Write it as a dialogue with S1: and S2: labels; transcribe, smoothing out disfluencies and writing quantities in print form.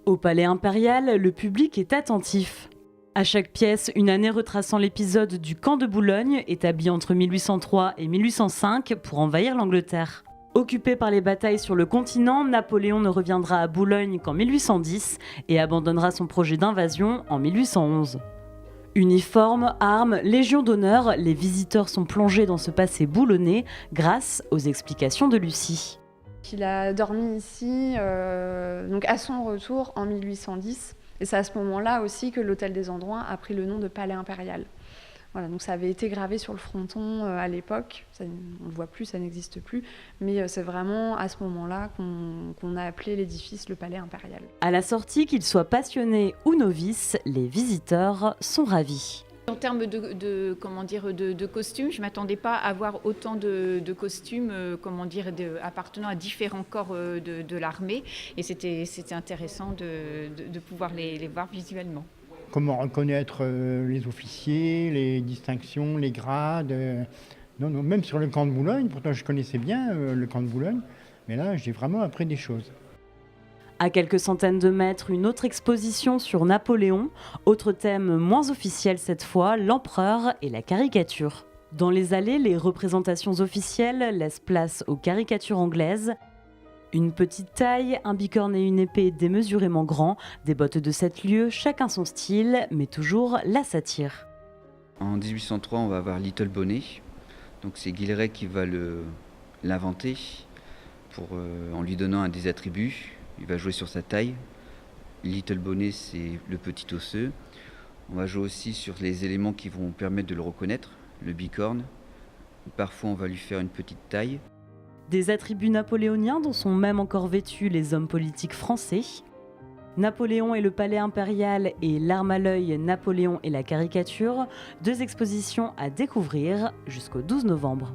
S1: Au Palais Impérial, le public est attentif. À chaque pièce, une année retraçant l'épisode du camp de Boulogne, établi entre 1803 et 1805 pour envahir l'Angleterre. Occupé par les batailles sur le continent, Napoléon ne reviendra à Boulogne qu'en 1810 et abandonnera son projet d'invasion en 1811. Uniformes, armes, légion d'honneur, les visiteurs sont plongés dans ce passé boulonnais grâce aux explications de Lucie.
S2: Il a dormi ici donc à son retour en 1810. Et c'est à ce moment-là aussi que l'hôtel des Androuins a pris le nom de Palais Impérial. Voilà, donc ça avait été gravé sur le fronton à l'époque. On ne le voit plus, ça n'existe plus. Mais c'est vraiment à ce moment-là qu'on a appelé l'édifice le Palais Impérial.
S1: À la sortie, qu'ils soient passionnés ou novices, les visiteurs sont ravis.
S3: En termes de costumes, je ne m'attendais pas à voir autant de costumes appartenant à différents corps de l'armée. Et c'était intéressant de pouvoir les voir visuellement.
S4: Comment reconnaître les officiers, les distinctions, les grades. Non, même sur le camp de Boulogne, pourtant je connaissais bien le camp de Boulogne, mais là j'ai vraiment appris des choses.
S1: À quelques centaines de mètres, une autre exposition sur Napoléon. Autre thème moins officiel cette fois, l'empereur et la caricature. Dans les allées, les représentations officielles laissent place aux caricatures anglaises. Une petite taille, un bicorne et une épée démesurément grands, des bottes de 7 lieues, chacun son style, mais toujours la satire.
S5: En 1803, on va avoir Little Bonnet. Donc c'est Guilleret qui va l'inventer en lui donnant des attributs. Il va jouer sur sa taille. Little Bonnet, c'est le petit osseux. On va jouer aussi sur les éléments qui vont permettre de le reconnaître, le bicorne. Parfois, on va lui faire une petite taille.
S1: Des attributs napoléoniens dont sont même encore vêtus les hommes politiques français. Napoléon et le Palais Impérial et l'arme à l'œil Napoléon et la caricature, 2 expositions à découvrir jusqu'au 12 novembre.